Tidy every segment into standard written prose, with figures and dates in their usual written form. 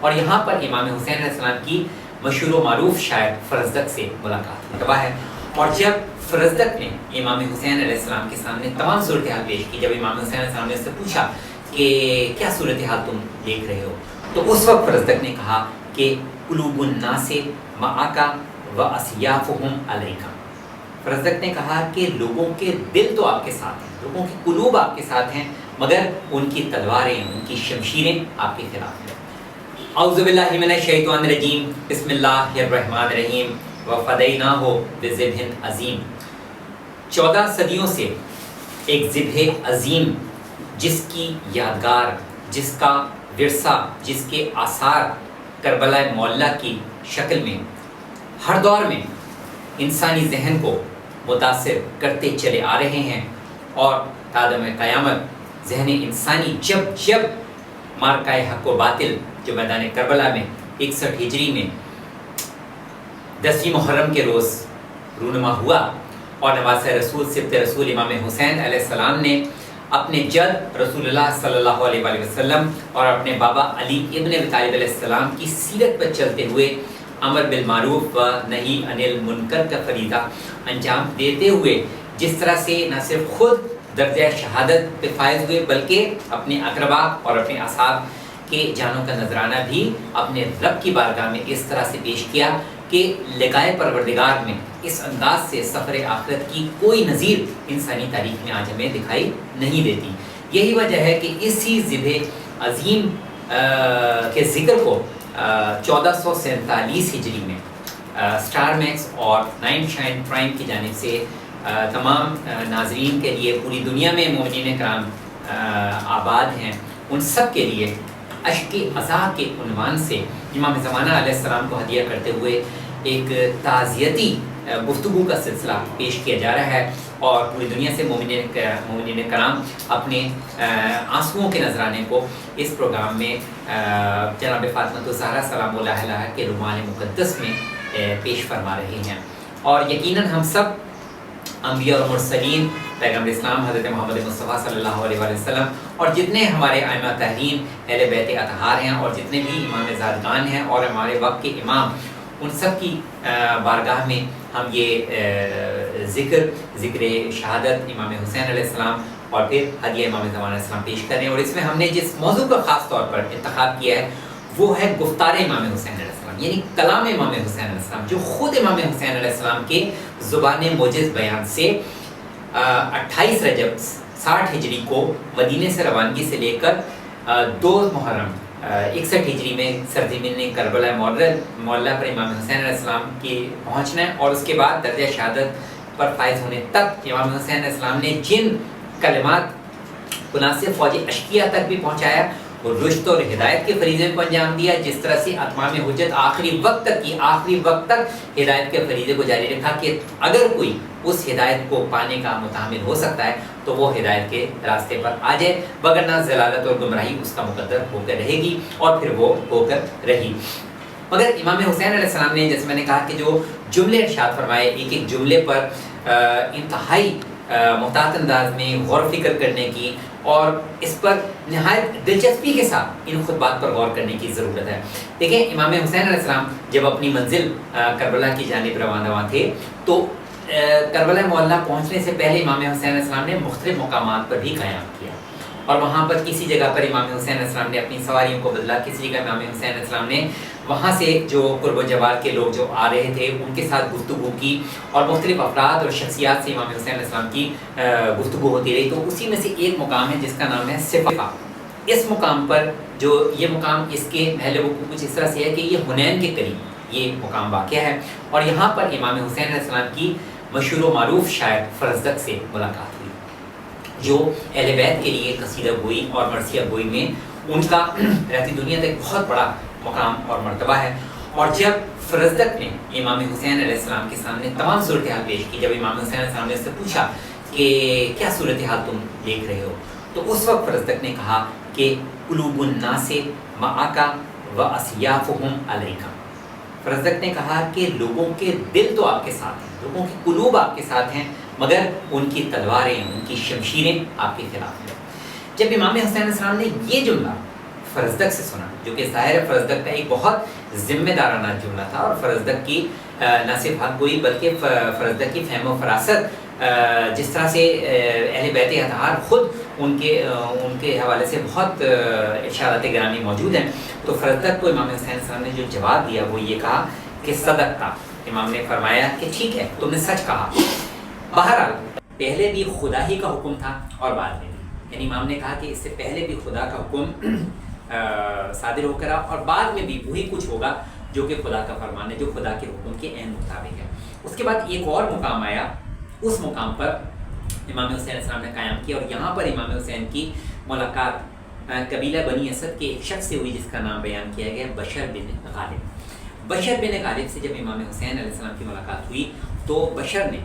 اور یہاں پر امام حسین علیہ السلام کی مشہور و معروف شاعر فرزدق سے ملاقات ہوا ہے، اور جب فرزدق نے امام حسین علیہ السلام کے سامنے تمام صورتحال پیش کی، جب امام حسین علیہ السلام نے اس سے پوچھا کہ کیا صورتحال تم دیکھ رہے ہو، تو اس وقت فرزدق نے کہا کہ قلوب الناس معک و اسیافہم علیک۔ فرزدق نے کہا کہ لوگوں کے دل تو آپ کے ساتھ ہیں، لوگوں کے قلوب آپ کے ساتھ ہیں، مگر ان کی تلواریں، ان کی شمشیریں آپ کے خلاف ہیں۔ اعوذ باللہ من الشیطان الرجیم، بسم اللہ الرحمن الرحیم، وفدیناہ بذبح عظیم۔ 14 صدیوں سے ایک ذبح عظیم جس کی یادگار، جس کا ورثہ، جس کے آثار کربلا معلیٰ کی شکل میں ہر دور میں انسانی ذہن کو متاثر کرتے چلے آ رہے ہیں، اور قادم قیامت ذہن انسانی جب جب مارکہ حق و باطل جو میدان کربلا میں 61 ہجری میں 10 محرم کے روز رونما ہوا، اور نواز رسول سبط رسول امام حسین علیہ السلام نے اپنے جد رسول اللہ صلی اللہ علیہ وآلہ وسلم اور اپنے بابا علی ابن ابی طالب علیہ السلام کی سیرت پر چلتے ہوئے امر بالمعروف و نہی عن المنکر کا فریضہ انجام دیتے ہوئے جس طرح سے نہ صرف خود درجہ شہادت پہ فائز ہوئے، بلکہ اپنے اقربا اور اپنے اصحاب کے جانوں کا نذرانہ بھی اپنے رب کی بارگاہ میں اس طرح سے پیش کیا کہ لقائے پروردگار میں اس انداز سے سفر آخرت کی کوئی نظیر انسانی تاریخ میں آج ہمیں دکھائی نہیں دیتی۔ یہی وجہ ہے کہ اسی ذبح عظیم کے ذکر کو 1447 ہجری میں سٹار میکس اور نائن شائن پرائم کی جانب سے تمام ناظرین کے لیے، پوری دنیا میں مومنین کرام آباد ہیں، ان سب کے لیے اشک عزا کے عنوان سے امام زمانہ علیہ السلام کو ہدیہ کرتے ہوئے ایک تعزیتی گفتگو کا سلسلہ پیش کیا جا رہا ہے، اور پوری دنیا سے مومنین کرام اپنے آنسوؤں کے نذرانے کو اس پروگرام میں جناب فاطمہ الزہرا سلام اللہ علیہا کے رومال مقدس میں پیش فرما رہے ہیں۔ اور یقیناً ہم سب انبیاء اور مرسلین، پیغمبر اسلام حضرت محمد مصطفیٰ صلی اللہ علیہ وآلہ وسلم، اور جتنے ہمارے ائمہ تحریم اہل بیت اطہار ہیں، اور جتنے بھی امام زادگان ہیں اور ہمارے وقت کے امام، ان سب کی بارگاہ میں ہم یہ ذکر شہادت امام حسین علیہ السلام اور پھر ہدیہ امام زمانہ علیہ السلام پیش کر رہے ہیں۔ اور اس میں ہم نے جس موضوع کا خاص طور پر انتخاب کیا ہے وہ ہے گفتار امام حسین علیہ السلام، یعنی کلام امام حسین علیہ السلام، جو خود امام حسین علیہ السلام کے زبان موجز بیان سے 28 رجب 60 ہجری کو مدینے سے روانگی سے لے کر 2 محرم 61 ہجری میں سرزمین کربلا معلیٰ پر امام حسین علیہ السلام کی پہنچنا ہے، اور اس کے بعد درجہ شہادت پر فائز ہونے تک امام حسین علیہ السلام نے جن کلمات کو نہ صرف فوج اشکیہ تک بھی پہنچایا، اور رشد اور ہدایت کے فریضے کو انجام دیا، جس طرح سے اتمام حجت آخری وقت تک ہدایت کے فریضے کو جاری رکھا کہ اگر کوئی اس ہدایت کو پانے کا متحمل ہو سکتا ہے تو وہ ہدایت کے راستے پر آ جائے، وگرنہ ضلالت اور گمراہی اس کا مقدر ہو کر رہے گی، اور پھر وہ ہو کر رہی۔ مگر امام حسین علیہ السلام نے، جیسے میں نے کہا کہ جو جملے ارشاد فرمائے، ایک ایک جملے پر انتہائی محتاط انداز میں غور و فکر کرنے کی، اور اس پر نہایت دلچسپی کے ساتھ ان خطبات پر غور کرنے کی ضرورت ہے۔ دیکھیں، امام حسین علیہ السلام جب اپنی منزل کربلا کی جانب روانہ تھے تو کربلا معلیٰ پہنچنے سے پہلے امام حسین علیہ السلام نے مختلف مقامات پر بھی قیام کیا، اور وہاں پر کسی جگہ پر امام حسین علیہ السلام نے اپنی سواریوں کو بدلا، کسی جگہ امام حسین علیہ السلام نے وہاں سے جو قرب و جوار کے لوگ جو آ رہے تھے ان کے ساتھ گفتگو کی، اور مختلف افراد اور شخصیات سے امام حسین علیہ السلام کی گفتگو ہوتی رہی۔ تو اسی میں سے ایک مقام ہے جس کا نام ہے صفا۔ اس مقام پر جو یہ مقام، اس کے محل وقوع کچھ اس طرح سے ہے کہ یہ حنین کے قریب یہ مقام واقع ہے، اور یہاں پر امام حسین علیہ السلام کی مشہور و معروف شاعر فرزدق سے ملاقات ہوئی، جو اہل بیت کے لیے قصیدہ گوئی اور مرثیہ گوئی میں ان کا رہتی دنیا تک بہت بڑا مقام اور مرتبہ ہے۔ اور جب فرزدق نے امام حسین علیہ السلام کے سامنے تمام صورتحال پیش کی، جب امام حسین علیہ السلام نے اس سے پوچھا کہ کیا صورتحال تم دیکھ رہے ہو، تو اس وقت فرزدق نے کہا کہ قلوب الناس معک و اسیافہم علیک۔ فرزدق نے کہا کہ لوگوں کے دل تو آپ کے ساتھ ہیں، لوگوں کے قلوب آپ کے ساتھ ہیں، مگر ان کی تلواریں، ان کی شمشیریں آپ کے خلاف ہیں۔ جب امام حسین علیہ السلام نے یہ جملہ فرزدق سے سنا، جو کہ ظاہر فرزدق کا ایک بہت ذمہ دارانہ جملہ تھا، اور فرزدق کی نہ صرف حق گوئی بلکہ فرزدق کی فہم و فراست جس طرح سے اہل بیت اطہار خود ان کے حوالے سے بہت ارشادات گرامی موجود ہیں، تو فرزدق کو امام حسین علیہ السلام نے جو جواب دیا وہ یہ کہا کہ صدقتا، امام نے فرمایا کہ ٹھیک ہے تم نے سچ کہا۔ بہرحال پہلے بھی خدا ہی کا حکم تھا اور بعد میں بھی، یعنی امام نے کہا کہ اس سے پہلے بھی خدا کا حکم صادر ہو کر اور بعد میں بھی وہی کچھ ہوگا جو کہ خدا کا فرمان ہے، جو خدا کے حکم کے عین مطابق ہے۔ اس کے بعد ایک اور مقام آیا، اس مقام پر امام حسین علیہ السلام نے قیام کیا، اور یہاں پر امام حسین کی ملاقات قبیلہ بنی اسد کے ایک شخص سے ہوئی جس کا نام بیان کیا گیا بشر بن غالب۔ بشر بن غالب سے جب امام حسین علیہ السلام کی ملاقات ہوئی تو بشر نے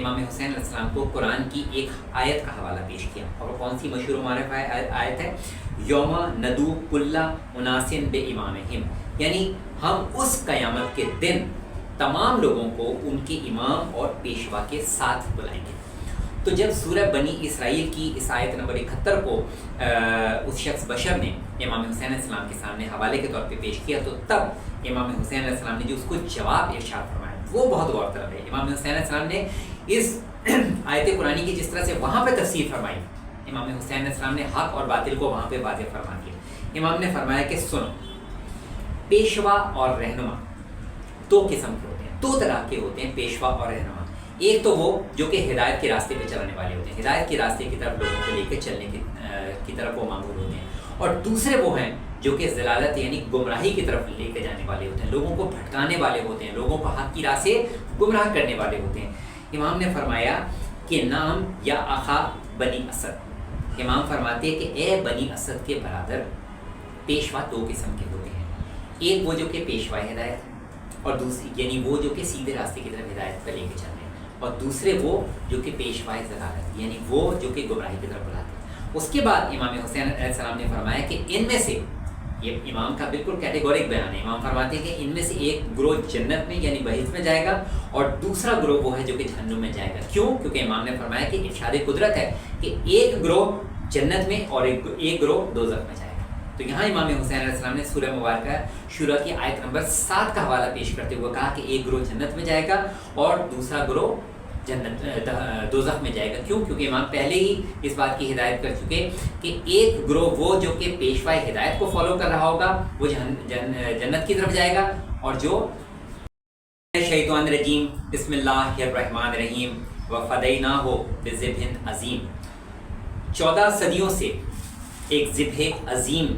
امام حسین علیہ السلام کو قرآن کی ایک آیت کا حوالہ پیش کیا، اور وہ کون سی مشہور و معروف آیت ہے؟ یوم ندو کل اناس بامامہم، یعنی ہم اس قیامت کے دن تمام لوگوں کو ان کے امام اور پیشوا کے ساتھ بلائیں گے۔ تو جب سورہ بنی اسرائیل کی اس آیت نمبر 71 کو اس شخص بشر نے امام حسین علیہ السلام کے سامنے حوالے کے طور پہ پیش کیا، تو تب امام حسین علیہ السلام نے جو اس کو جواب ارشاد فرمایا وہ بہت غور طلب ہے۔ امام حسین علیہ السلام نے اس آیت قرآنی کی جس طرح سے وہاں پہ تفسیر فرمائی، امام حسین علیہ السلام نے حق اور باطل کو وہاں پہ واضح فرما دیا۔ امام نے فرمایا کہ سنو، پیشوا اور رہنما دو قسم کے ہوتے ہیں، دو طرح کے ہوتے ہیں پیشوا اور رہنما۔ ایک تو وہ جو کہ ہدایت کے راستے پہ چلانے والے ہوتے ہیں، ہدایت کے راستے کی طرف لوگوں کو لے کے چلنے کی طرف وہ معمول ہوتے ہیں، اور دوسرے وہ ہیں جو کہ ضلالت یعنی گمراہی کی طرف لے کے جانے والے ہوتے ہیں، لوگوں کو بھٹکانے والے ہوتے ہیں، لوگوں کو حق کی راہ سے گمراہ کرنے والے ہوتے ہیں۔ امام نے فرمایا کہ نام یا اخا بنی اسد، امام فرماتے ہیں کہ اے بنی اسد کے برادر، پیشوا دو قسم کے ہوتے ہیں، ایک وہ جو کہ پیشوا ہدایت ہے، اور دوسری یعنی وہ جو کہ سیدھے راستے کی طرف ہدایت پر لے کے چل رہے ہیں، اور دوسرے وہ جو کہ پیشوا ضلالت یعنی وہ جو کہ گمراہی کی طرف بلاتے ہیں۔ اس کے بعد امام حسین علیہ السلام نے فرمایا کہ ان میں سے، یہ امام کا بالکل کیٹیگورک بیان ہے، امام فرماتے ہیں کہ ان میں سے ایک گروہ جنت میں یعنی بہشت میں جائے گا، اور دوسرا گروہ وہ ہے جو کہ جہنم میں جائے گا۔ کیوں؟ کیونکہ امام نے فرمایا کہ ارشاد قدرت ہے کہ ایک گروہ جنت میں اور ایک گروہ دوزخ میں جائے گا۔ تو یہاں امام حسین علیہ السلام نے سورہ مبارکہ شورا کی آیت نمبر 7 کا حوالہ پیش کرتے ہوئے کہا کہ ایک گروہ جنت میں جائے گا اور دوسرا گروہ دوزخ میں جائے گا۔ کیوں؟ کیونکہ امام پہلے ہی اس بات کی ہدایت کر چکے کہ ایک گروہ وہ جو کہ پیشوا ہدایت کو فالو کر رہا ہوگا وہ جنت کی طرف جائے گا، اور جو شیطان رجیم بسم اللہ الرحمن الرحیم وفدیناہ بذبح عظیم، 14 صدیوں سے ایک ذبح عظیم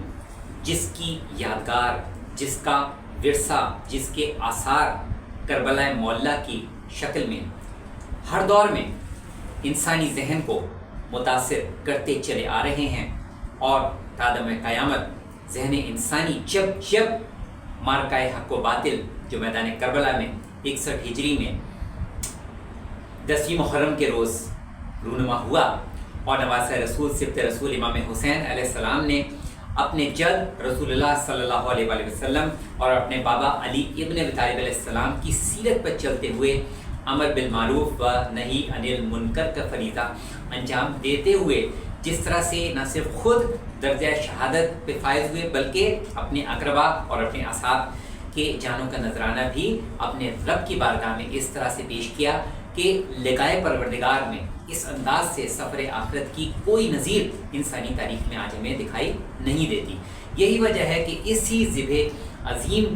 جس کی یادگار، جس کا ورثہ، جس کے آثار کربلا معلیٰ کی شکل میں ہر دور میں انسانی ذہن کو متاثر کرتے چلے آ رہے ہیں، اور تادم قیامت ذہن انسانی جب مارکہ حق و باطل جو میدان کربلا میں 61 ہجری میں 10 محرم کے روز رونما ہوا، اور نواسہ رسول سبط رسول امام حسین علیہ السلام نے اپنے جد رسول اللہ صلی اللہ علیہ وآلہ وسلم اور اپنے بابا علی ابن ابی طالب علیہ السلام کی سیرت پر چلتے ہوئے امر بالمعروف و نہی عن المنکر کا فریضہ انجام دیتے ہوئے جس طرح سے نہ صرف خود درجہ شہادت پہ فائز ہوئے بلکہ اپنے اقربا اور اپنے اصحاب کے جانوں کا نذرانہ بھی اپنے رب کی بارگاہ میں اس طرح سے پیش کیا کہ لقائے پروردگار میں اس انداز سے سفر آخرت کی کوئی نظیر انسانی تاریخ میں آج ہمیں دکھائی نہیں دیتی۔ یہی وجہ ہے کہ اسی ذبح عظیم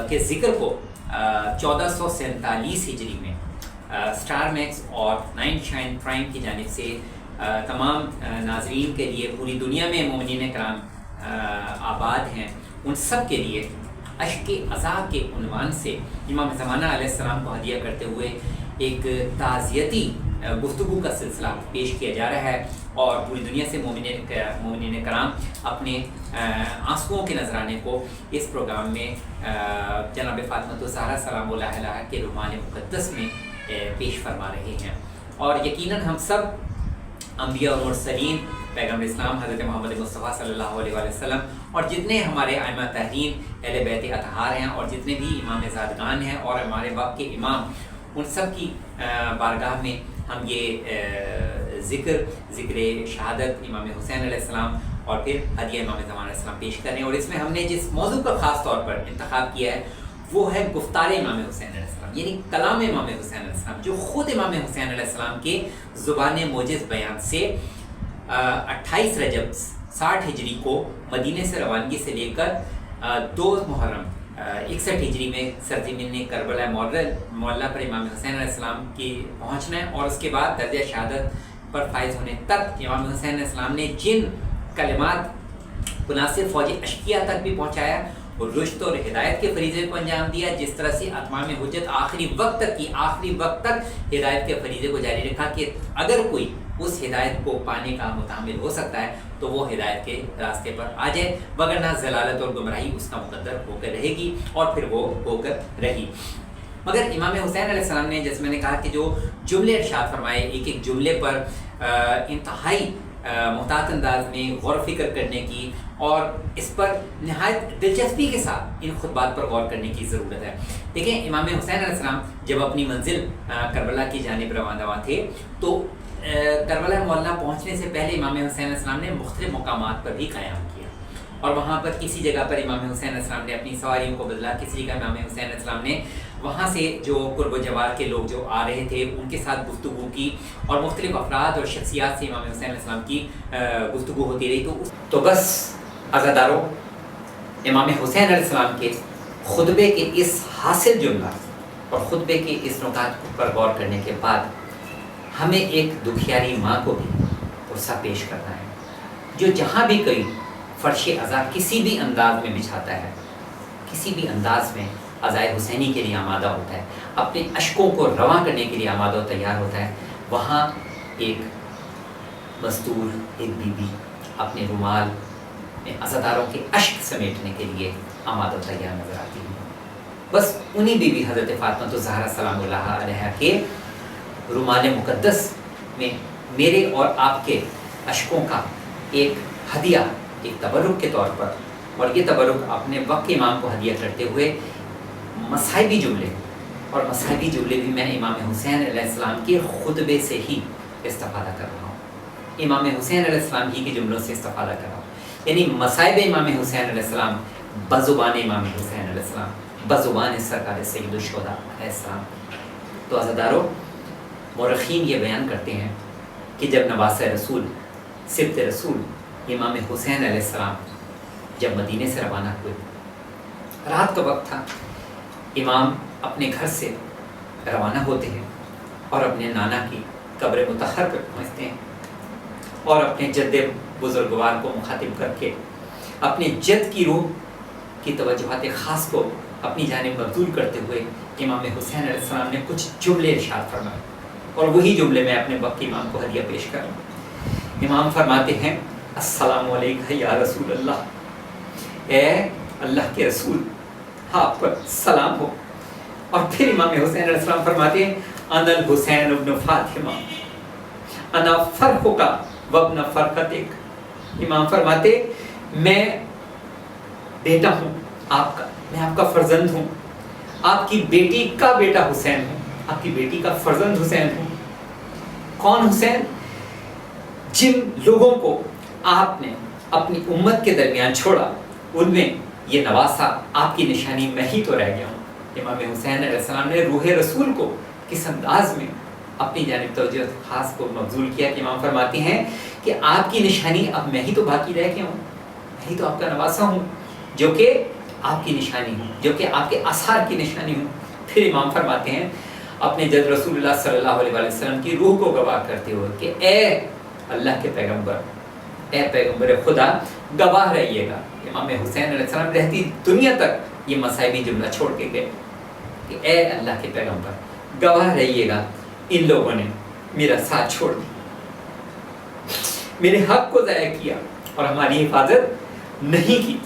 کے ذکر کو 1447 ہجری میں اسٹار میکس اور 9 شائن پرائم کی جانب سے تمام ناظرین کے لیے پوری دنیا میں مومنین کرام آباد ہیں، ان سب کے لیے اشک عزا کے عنوان سے امام زمانہ علیہ السلام کو ہدیہ کرتے ہوئے ایک تعزیتی گفتگو کا سلسلہ پیش کیا جا رہا ہے، اور پوری دنیا سے مومنین کرام اپنے آنسوؤں کے نذرانے کو اس پروگرام میں جناب فاطمہ الزہرا سلام اللہ علیہا کے رومان مقدس میں پیش فرما رہے ہیں، اور یقیناً ہم سب انبیاء اور مرسلین، پیغمبر اسلام حضرت محمد مصطفیٰ صلی اللہ علیہ وسلم، اور جتنے ہمارے ائمہ تحرین اہل بیت اطہار ہیں اور جتنے بھی امام زادگان ہیں اور ہمارے وقت کے امام، ان سب کی بارگاہ میں ہم یہ ذکر شہادت امام حسین علیہ السلام اور پھر ہدیہ امام زمان علیہ السلام پیش کریں. اور اس میں ہم نے جس موضوع کا خاص طور پر انتخاب کیا ہے وہ ہے گفتار امام حسین علیہ السلام، یعنی کلام امام حسین علیہ السلام، جو خود امام حسین علیہ السلام کے زبان موجز بیان سے 28 رجب 60 ہجری کو مدینے سے روانگی سے لے کر 2 محرم 61 ہجری میں سرزمین کربلا معلیٰ پر امام حسین علیہ السلام کی پہنچنا ہے، اور اس کے بعد درجہ شہادت پر فائز ہونے تک امام حسین علیہ السلام نے جن کلمات مناسب فوجی اشقیہ تک بھی پہنچایا اور رشد اور ہدایت کے فریضے کو انجام دیا، جس طرح سے اتمام حجت آخری وقت تک ہدایت کے فریضے کو جاری رکھا کہ اگر کوئی اس ہدایت کو پانے کا متحمل ہو سکتا ہے تو وہ ہدایت کے راستے پر آ جائے، وگرنہ ضلالت اور گمراہی اس کا مقدر ہو کر رہے گی، اور پھر وہ ہو کر رہی. مگر امام حسین علیہ السلام نے، جیسے میں نے کہا کہ جو جملے ارشاد فرمائے، ایک جملے پر انتہائی محتاط انداز میں غور و فکر کرنے کی اور اس پر نہایت دلچسپی کے ساتھ ان خطبات پر غور کرنے کی ضرورت ہے. دیکھیں، امام حسین علیہ السلام جب اپنی منزل کربلا کی جانب روانہ تھے تو کربلا معلیٰ پہنچنے سے پہلے امام حسین علیہ السلام نے مختلف مقامات پر بھی قیام کیا، اور وہاں پر کسی جگہ پر امام حسین علیہ السلام نے اپنی سواریوں کو بدلا، کسی جگہ امام حسین علیہ السلام نے وہاں سے جو قرب و جوار کے لوگ جو آ رہے تھے ان کے ساتھ گفتگو کی، اور مختلف افراد اور شخصیات سے امام حسین علیہ السلام کی گفتگو ہوتی رہی. تو بس عزادارو، امام حسین علیہ السلام کے خطبے کے اس حاصل جملہ اور خطبے کے اس نکات پر غور کرنے کے بعد ہمیں ایک دکھیاری ماں کو بھی پرسہ پیش کرنا ہے، جو جہاں بھی کوئی فرش عزا کسی بھی انداز میں بچھاتا ہے، کسی بھی انداز میں عزائے حسینی کے لیے آمادہ ہوتا ہے، اپنے اشکوں کو رواں کرنے کے لیے آمادہ و تیار ہوتا ہے، وہاں ایک مزدور، ایک بی بی اپنے رومال میں عزاداروں کے اشک سمیٹنے کے لیے آمادہ و تیار نظر آتی ہے. بس انہی بی بی حضرت فاطمہ الزہرا سلام اللہ علیہا کے رومال مقدس میں میرے اور آپ کے اشکوں کا ایک ہدیہ، ایک تبرک کے طور پر، اور یہ تبرک اپنے وقت کے امام کو ہدیہ کرتے ہوئے مصائبی جملے، اور مصائبی جملے بھی میں امام حسین علیہ السلام کے خطبے سے ہی استفادہ کر رہا ہوں، امام حسین علیہ السلام ہی کے جملوں سے استفادہ کر رہا ہوں. یعنی مصائب امام حسین علیہ السلام بزبان امام حسین علیہ السلام، بزبان سرکار سید الشہداء علیہ السلام. تو عزادارو، مورخین یہ بیان کرتے ہیں کہ جب نواس رسول، سبط رسول امام حسین علیہ السلام جب مدینے سے روانہ ہوئے، رات کا وقت تھا، امام اپنے گھر سے روانہ ہوتے ہیں اور اپنے نانا کی قبر مطہر پر پہنچتے ہیں، اور اپنے جد بزرگوار کو مخاطب کر کے اپنے جد کی روح کی توجہات خاص کو اپنی جانب مبذول کرتے ہوئے امام حسین علیہ السلام نے کچھ جملے ارشاد فرمائے، اور وہی جملے میں اپنے وقت کے امام کو ہدیہ پیش کر رہا ہوں. امام فرماتے ہیں، السلام علیکہ یا رسول اللہ، اے اللہ کے رسول، آپ پر سلام ہو. اور پھر امام حسین علیہ السلام فرماتے ہیں، انا الحسین ابن فاطمہ انا فرخک وابن فرقتک. امام فرماتے، میں بیٹا ہوں آپ کا، میں آپ کا فرزند ہوں، آپ کی بیٹی کا بیٹا حسین ہوں، آپ کی بیٹی کا فرزند حسین ہوں. کون حسین؟ جن لوگوں کو آپ نے اپنی امت کے درمیان چھوڑا، ان میں یہ نواسا آپ کی نشانی میں ہی تو رہ گیا ہوں. امام حسین علیہ السلام نے روح رسول کو کس انداز میں اپنی جانب توجہ خاص کو مبذول کیا کہ امام فرماتے ہیں کہ آپ کی نشانی اب میں ہی تو باقی رہ گیا ہوں، میں ہی تو آپ کا نواسا ہوں، جو کہ آپ کی نشانی ہوں، جو کہ آپ کے آثار کی نشانی ہوں. پھر امام فرماتے ہیں اپنے جد رسول اللہ صلی اللہ علیہ وسلم کی روح کو گواہ کرتے ہوئے کہ اے اللہ کے پیغمبر، اے پیغمبر خدا، گواہ رہیے گا. امام حسین علیہ السلام رہتی دنیا تک یہ مصائبی جملہ چھوڑ کے گئے کہ اے اللہ کے پیغمبر، گواہ رہیے گا، ان لوگوں نے میرا ساتھ چھوڑ دیا، میرے حق کو ضائع کیا اور ہماری حفاظت نہیں کی.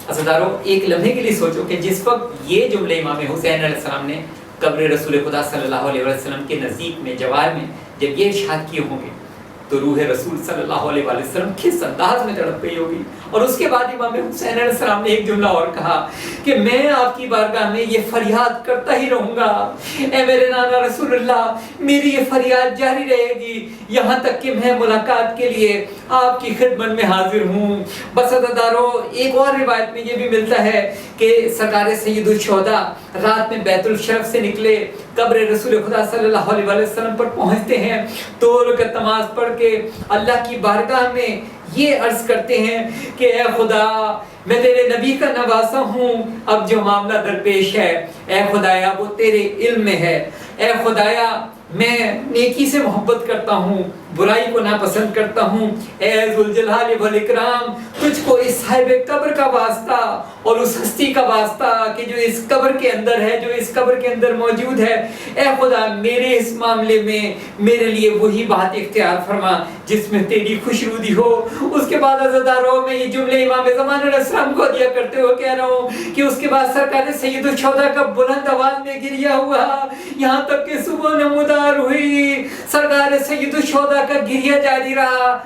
عزادارو، ایک لمحے کے لیے سوچو کہ جس وقت یہ جملے امام حسین علیہ السلام نے قبر رسول خدا صلی اللہ علیہ وسلم کے نزدیک میں، جوار میں، جب یہ ارشاد کیے ہوں گے تو روح رسول صلی اللہ علیہ وسلم کس انداز میں تڑپ گئی ہوگی. اور اس کے بعد امام حسین علیہ السلام نے ایک جملہ اور کہا کہ میں آپ کی بارگاہ میں یہ فریاد کرتا ہی رہوں گا، اے میرے نانا رسول اللہ، میری یہ فریاد جاری رہے گی یہاں تک کہ میں ملاقات کے لیے آپ کی خدمت میں حاضر ہوں. بس عزیزدارو، ایک اور روایت میں یہ بھی ملتا ہے کہ سرکار سید الشہداء رات میں بیت الشرف سے نکلے، قبر رسول خدا صلی اللہ علیہ وسلم پر پہنچتے ہیں، 2 رکعت نماز پڑھ کے اللہ کی بارگاہ میں یہ عرض کرتے ہیں کہ اے خدا، میں تیرے نبی کا نواسا ہوں، اب جو معاملہ درپیش ہے اے خدایا وہ تیرے علم میں ہے. اے خدایا، میں نیکی سے محبت کرتا ہوں، برائی کو ناپسند کرتا ہوں. اے ذوالجلال والاکرام، تجھ کو اس صاحب قبر کا واسطہ اور اس ہستی کا واسطہ کہ جو اس قبر کے اندر ہے، جو اس قبر کے اندر موجود ہے، اے خدا میرے اس معاملے میں میرے لیے وہی بات اختیار فرما جس میں تیری خوشنودی ہو. اس کے بعد عزیزدارو، میں یہ جملے امام زمان علیہ السلام کو دیا کرتے ہوئے کہہ رہا ہوں کہ اس کے بعد سرکار سید الشہداء کا بلند آواز میں گریہ ہوا، یہاں تک کہ صبح نمودار ہوئی. سرکار سید الشہداء کا گریہ جاری رہا،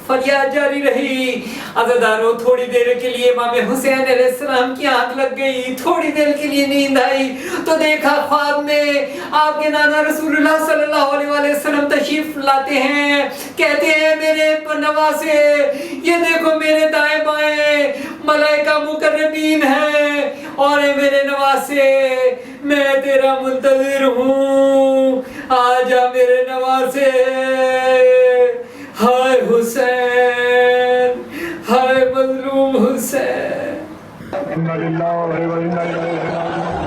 فریاد جاری رہی. عزیزدارو، تھوڑی دیر کے لیے امام حسین علیہ السلام کی آنکھ لگ گئی، تھوڑی دیر کے لیے نیند آئی تو دیکھا خواب میں آپ کے نانا رسول اللہ صلی اللہ علیہ وسلم تشریف لاتے ہیں. کہتے ہیں میرے نواسے، یہ دیکھو میرے دائیں بائیں ملائکہ مقربین ہیں، اور اے میرے نواسے، میں تیرا منتظر ہوں، آجا میرے نواسے. ہائے حسین، ہائے مظلوم حسین. انا للہ و انا الیہ راجعون.